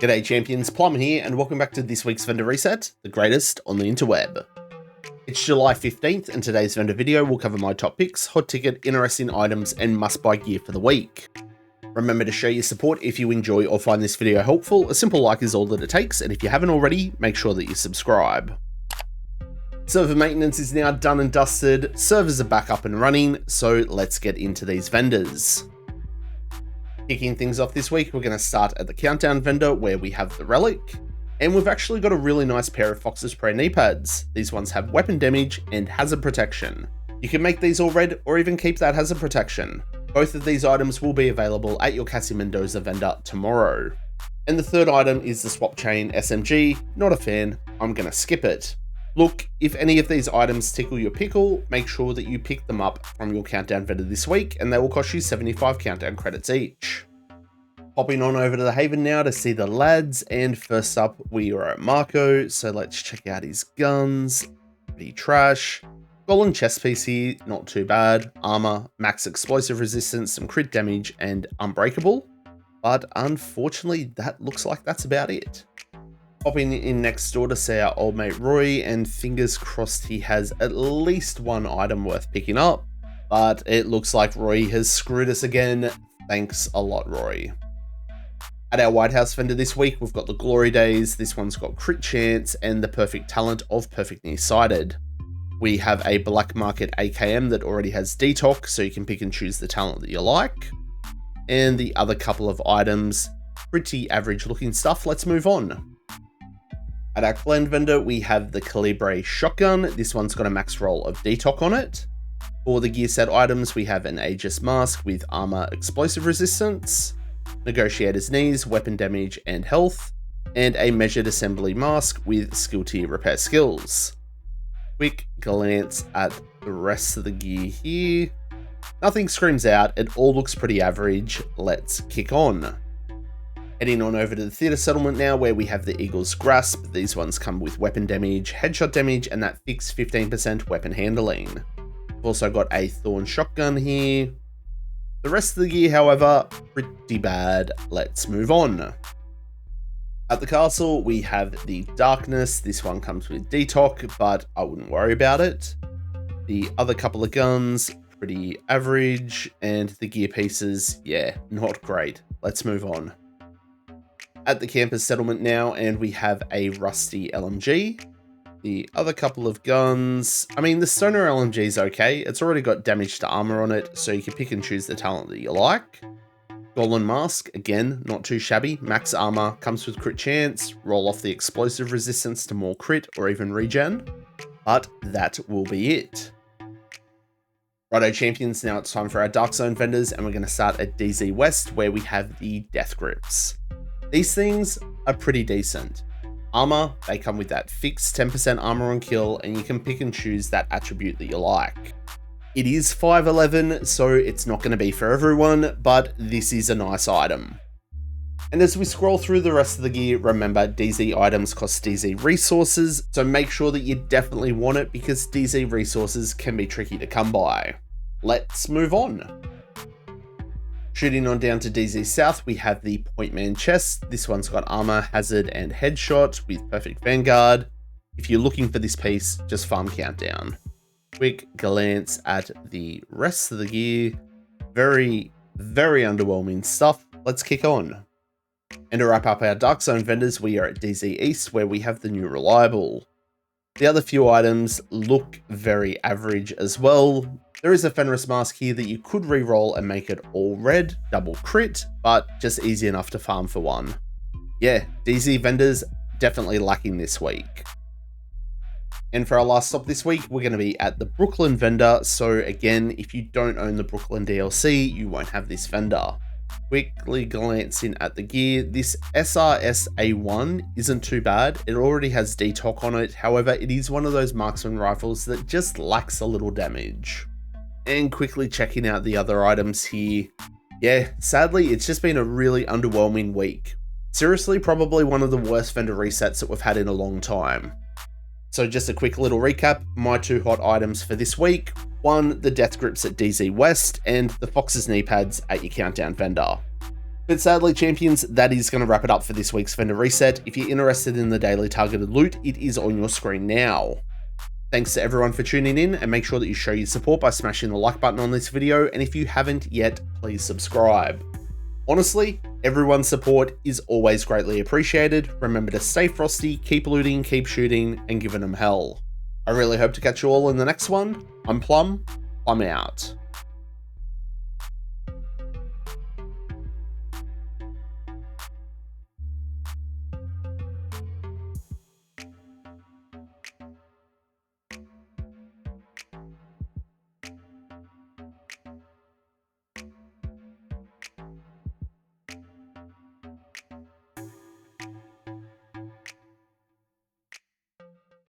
G'day champions, Plum here, and welcome back to this week's vendor reset, the greatest on the interweb. It's July 15th, and today's vendor video will cover my top picks, hot ticket, interesting items, and must-buy gear for the week. Remember to show your support if you enjoy or find this video helpful. A simple like is all that it takes, and if you haven't already, make sure that you subscribe. Server maintenance is now done and dusted, servers are back up and running, so let's get into these vendors. Kicking things off this week, we're going to start at the Countdown vendor where we have the Relic, and we've actually got a really nice pair of Fox's Pro knee pads. These ones have weapon damage and hazard protection. You can make these all red or even keep that hazard protection. Both of these items will be available at your Cassie Mendoza vendor tomorrow. And the third item is the Swap Chain SMG. Not a fan, I'm going to skip it. Look, if any of these items tickle your pickle, make sure that you pick them up from your Countdown vendor this week, and they will cost you 75 Countdown credits each. Popping on over to the Haven now to see the lads, and first up we are at Marco, so let's check out his guns. Pretty trash. Golden chest piece here, not too bad. Armor, max explosive resistance, some crit damage, and unbreakable. But unfortunately, that looks like that's about it. Popping in next door to see our old mate Roy, and fingers crossed he has at least one item worth picking up, but it looks like Roy has screwed us again. Thanks a lot, Roy. At our White House vendor this week, we've got the Glory Days. This one's got crit chance and the perfect talent of perfect nearsighted. We have a black market AKM that already has detox, so you can pick and choose the talent that you like. And the other couple of items, pretty average looking stuff. Let's move on. At our Glen vendor, we have the Calibre shotgun. This one's got a max roll of detox on it. For the gear set items, we have an Aegis mask with armor explosive resistance, Negotiator's knees, weapon damage and health, and a measured assembly mask with skill tier repair skills. Quick glance at the rest of the gear here. Nothing screams out, it all looks pretty average. Let's kick on. Heading on over to the Theatre Settlement now, where we have the Eagle's Grasp. These ones come with weapon damage, headshot damage, and that fixed 15% weapon handling. We've also got a Thorn shotgun here. The rest of the gear, however, pretty bad. Let's move on. At the castle, we have the Darkness. This one comes with detox, but I wouldn't worry about it. The other couple of guns, pretty average, and the gear pieces, yeah, not great. Let's move on. At the Campus Settlement now, and we have a rusty LMG. The other couple of guns, I mean, the Stoner LMG is okay. It's already got damage to armor on it, so you can pick and choose the talent that you like. Golden Mask, again, not too shabby. Max armor, comes with crit chance, roll off the explosive resistance to more crit or even regen. But that will be it. Righto champions, now it's time for our Dark Zone vendors, and we're going to start at DZ West, where we have the Death Grips. These things are pretty decent. Armor, they come with that fixed 10% armor on kill, and you can pick and choose that attribute that you like. It is 511, so it's not going to be for everyone, but this is a nice item. And as we scroll through the rest of the gear, remember DZ items cost DZ resources, so make sure that you definitely want it because DZ resources can be tricky to come by. Let's move on. Shooting on down to DZ South, we have the Point Man chest. This one's got armor, hazard, and headshot with perfect vanguard. If you're looking for this piece, just farm Countdown. Quick glance at the rest of the gear. Very, very underwhelming stuff. Let's kick on. And to wrap up our Dark Zone vendors, we are at DZ East, where we have the new Reliable. The other few items look very average as well. There is a Fenris mask here that you could re-roll and make it all red, double crit, but just easy enough to farm for one. Yeah, DZ vendors definitely lacking this week. And for our last stop this week, we're going to be at the Brooklyn vendor. So again, if you don't own the Brooklyn DLC, you won't have this vendor. Quickly glancing at the gear, this SRS A1 isn't too bad. It already has detox on it. However, it is one of those marksman rifles that just lacks a little damage. And quickly checking out the other items here. Yeah, sadly, it's just been a really underwhelming week. Seriously, probably one of the worst vendor resets that we've had in a long time. So just a quick little recap, my two hot items for this week. One, the Death Grips at DZ West, and the Fox's knee pads at your Countdown vendor. But sadly, champions, that is going to wrap it up for this week's vendor reset. If you're interested in the daily targeted loot, it is on your screen now. Thanks to everyone for tuning in, and make sure that you show your support by smashing the like button on this video, and if you haven't yet, please subscribe. Honestly, everyone's support is always greatly appreciated. Remember to stay frosty, keep looting, keep shooting, and giving them hell. I really hope to catch you all in the next one. I'm Plum out.